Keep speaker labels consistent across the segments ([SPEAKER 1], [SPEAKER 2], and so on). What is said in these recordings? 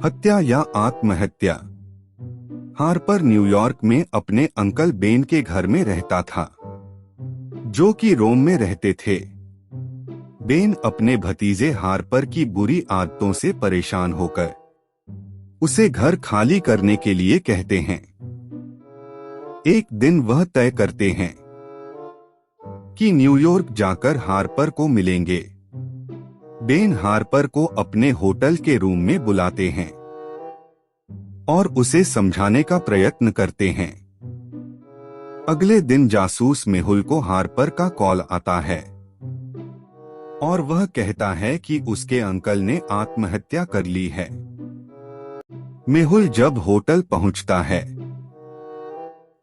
[SPEAKER 1] हत्या या आत्महत्या। हार्पर न्यूयॉर्क में अपने अंकल बेन के घर में रहता था, जो कि रोम में रहते थे। बेन अपने भतीजे हार्पर की बुरी आदतों से परेशान होकर उसे घर खाली करने के लिए कहते हैं। एक दिन वह तय करते हैं कि न्यूयॉर्क जाकर हार्पर को मिलेंगे। बेन हार्पर को अपने होटल के रूम में बुलाते हैं और उसे समझाने का प्रयत्न करते हैं। अगले दिन जासूस मेहुल को हार्पर का कॉल आता है और वह कहता है कि उसके अंकल ने आत्महत्या कर ली है। मेहुल जब होटल पहुंचता है,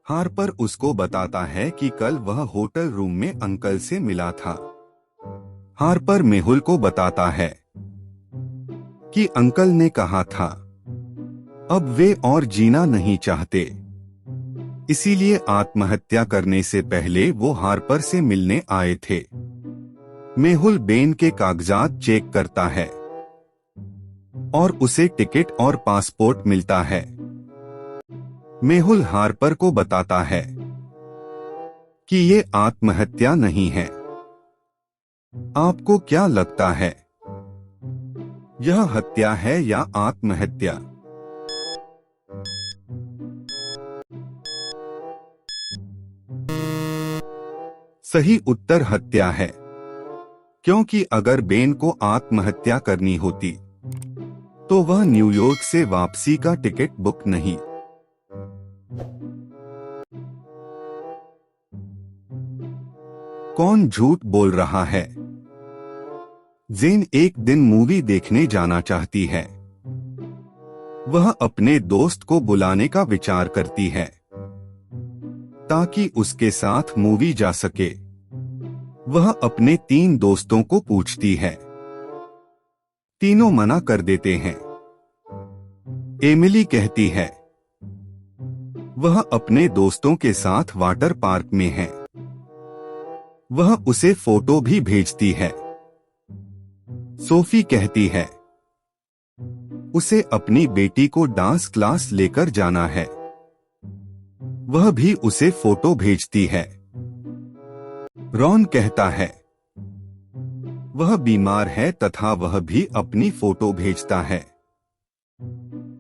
[SPEAKER 1] हार्पर उसको बताता है कि कल वह होटल रूम में अंकल से मिला था। हार्पर मेहुल को बताता है कि अंकल ने कहा था अब वे और जीना नहीं चाहते, इसीलिए आत्महत्या करने से पहले वो हार्पर से मिलने आए थे। मेहुल बेन के कागजात चेक करता है और उसे टिकट और पासपोर्ट मिलता है। मेहुल हार्पर को बताता है कि ये आत्महत्या नहीं है। आपको क्या लगता है, यह हत्या है या आत्महत्या? सही उत्तर हत्या है, क्योंकि अगर बेन को आत्महत्या करनी होती तो वह न्यूयॉर्क से वापसी का टिकट बुक नहीं। कौन झूठ बोल रहा है? जेन एक दिन मूवी देखने जाना चाहती है। वह अपने दोस्त को बुलाने का विचार करती है ताकि उसके साथ मूवी जा सके। वह अपने 3 दोस्तों को पूछती है, तीनों मना कर देते हैं। एमिली कहती है वह अपने दोस्तों के साथ वाटर पार्क में है। वह उसे फोटो भी भेजती है। सोफी कहती है उसे अपनी बेटी को डांस क्लास लेकर जाना है। वह भी उसे फोटो भेजती है। रॉन कहता है वह बीमार है तथा वह भी अपनी फोटो भेजता है।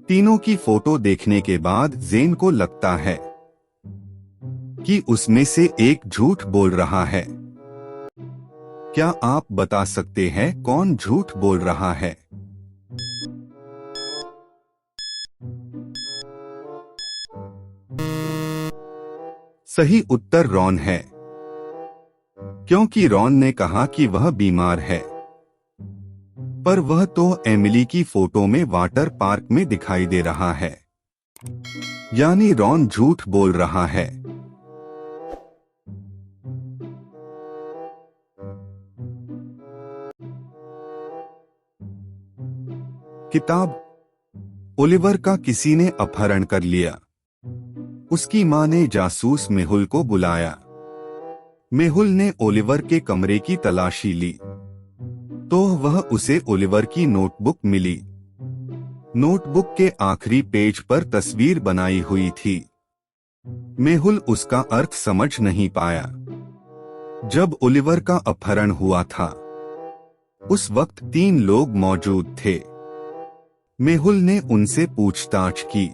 [SPEAKER 1] तीनों की फोटो देखने के बाद जेन को लगता है कि उसमें से एक झूठ बोल रहा है। क्या आप बता सकते हैं कौन झूठ बोल रहा है? सही उत्तर रॉन है, क्योंकि रॉन ने कहा कि वह बीमार है, पर वह तो एमिली की फोटो में वाटर पार्क में दिखाई दे रहा है। यानी रॉन झूठ बोल रहा है। किताब ओलिवर का किसी ने अपहरण कर लिया। उसकी मां ने जासूस मेहुल को बुलाया। मेहुल ने ओलिवर के कमरे की तलाशी ली तो वह उसे ओलिवर की नोटबुक मिली। नोटबुक के आखिरी पेज पर तस्वीर बनाई हुई थी। मेहुल उसका अर्थ समझ नहीं पाया। जब ओलिवर का अपहरण हुआ था, उस वक्त 3 लोग मौजूद थे। मेहुल ने उनसे पूछताछ की।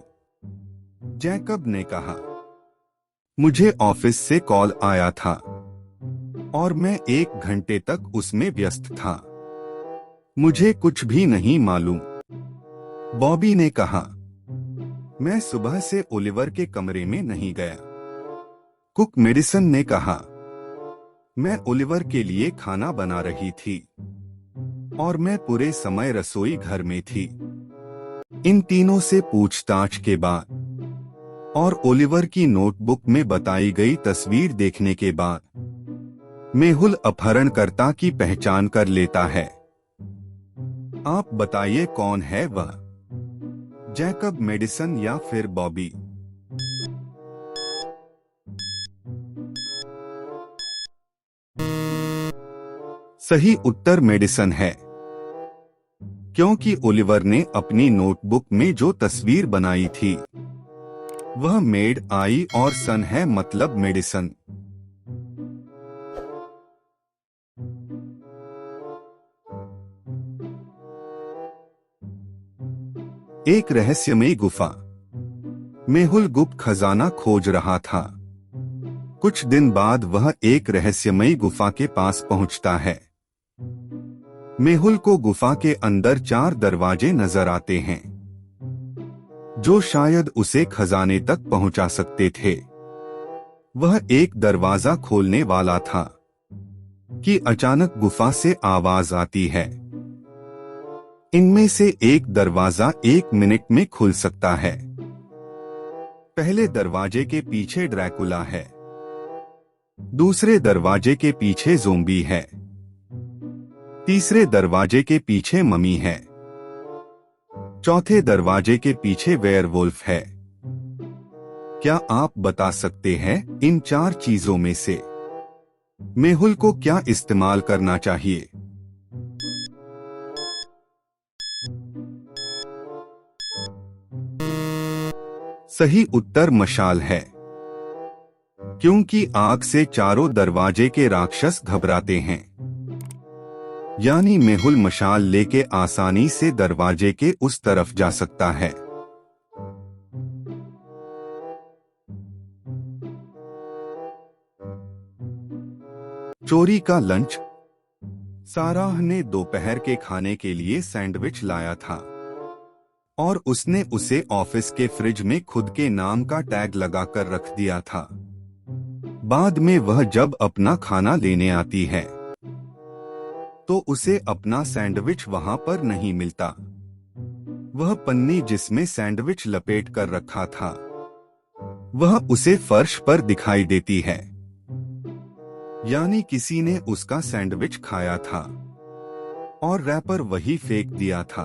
[SPEAKER 1] जैकब ने कहा, मुझे ऑफिस से कॉल आया था और मैं 1 घंटे तक उसमें व्यस्त था। मुझे कुछ भी नहीं मालूम। बॉबी ने कहा, मैं सुबह से ओलिवर के कमरे में नहीं गया। कुक मेडिसन ने कहा, मैं ओलिवर के लिए खाना बना रही थी और मैं पूरे समय रसोई घर में थी। इन तीनों से पूछताछ के बाद और ओलिवर की नोटबुक में बताई गई तस्वीर देखने के बाद मेहुल अपहरणकर्ता की पहचान कर लेता है। आप बताइए कौन है वह? जैकब मेडिसन या फिर बॉबी? सही उत्तर मेडिसन है, क्योंकि ओलिवर ने अपनी नोटबुक में जो तस्वीर बनाई थी वह मेड आई और सन है, मतलब मेडिसन। एक रहस्यमयी गुफा। मेहुल गुप्त खजाना खोज रहा था। कुछ दिन बाद वह एक रहस्यमयी गुफा के पास पहुंचता है। मेहुल को गुफा के अंदर 4 दरवाजे नजर आते हैं जो शायद उसे खजाने तक पहुंचा सकते थे। वह एक दरवाजा खोलने वाला था कि अचानक गुफा से आवाज आती है। इनमें से एक दरवाजा 1 मिनट में खुल सकता है। पहले दरवाजे के पीछे ड्रैकुला है, दूसरे दरवाजे के पीछे ज़ोंबी है, तीसरे दरवाजे के पीछे ममी है, चौथे दरवाजे के पीछे वेयरवुल्फ है। क्या आप बता सकते हैं इन 4 चीजों में से मेहुल को क्या इस्तेमाल करना चाहिए? सही उत्तर मशाल है, क्योंकि आग से चारों दरवाजे के राक्षस घबराते हैं। यानी मेहुल मशाल लेके आसानी से दरवाजे के उस तरफ जा सकता है। चोरी का लंच। साराह ने दोपहर के खाने के लिए सैंडविच लाया था और उसने उसे ऑफिस के फ्रिज में खुद के नाम का टैग लगाकर रख दिया था। बाद में वह जब अपना खाना लेने आती है तो उसे अपना सैंडविच वहां पर नहीं मिलता। वह पन्नी जिसमें सैंडविच लपेट कर रखा था वह उसे फर्श पर दिखाई देती है। यानी किसी ने उसका सैंडविच खाया था और रैपर वही फेंक दिया था।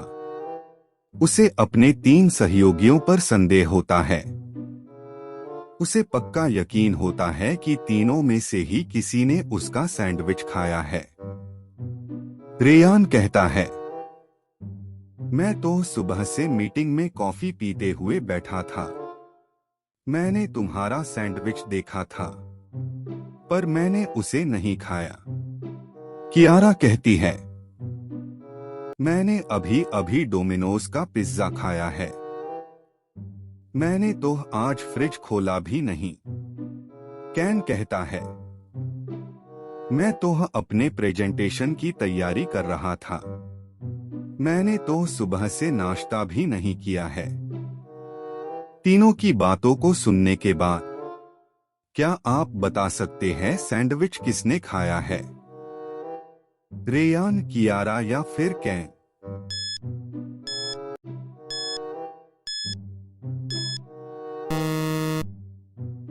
[SPEAKER 1] उसे अपने 3 सहयोगियों पर संदेह होता है। उसे पक्का यकीन होता है कि तीनों में से ही किसी ने उसका सैंडविच खाया है। रेयान कहता है, मैं तो सुबह से मीटिंग में कॉफी पीते हुए बैठा था। मैंने तुम्हारा सैंडविच देखा था पर मैंने उसे नहीं खाया। कियारा कहती है, मैंने अभी अभी डोमिनोज का पिज्जा खाया है। मैंने तो आज फ्रिज खोला भी नहीं। कैन कहता है, मैं तो अपने प्रेजेंटेशन की तैयारी कर रहा था। मैंने तो सुबह से नाश्ता भी नहीं किया है। तीनों की बातों को सुनने के बाद क्या आप बता सकते हैं सैंडविच किसने खाया है? रेयान, कियारा या फिर कैन?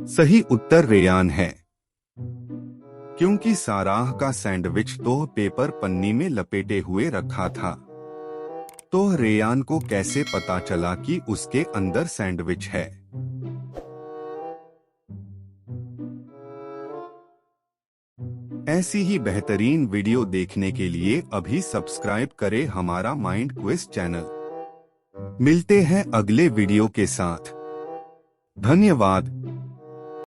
[SPEAKER 1] सही उत्तर रेयान है, क्योंकि साराह का सैंडविच तो पेपर पन्नी में लपेटे हुए रखा था। तो रेयान को कैसे पता चला कि उसके अंदर सैंडविच है? ऐसी ही बेहतरीन वीडियो देखने के लिए अभी सब्सक्राइब करें हमारा माइंड क्विज चैनल। मिलते हैं अगले वीडियो के साथ। धन्यवाद।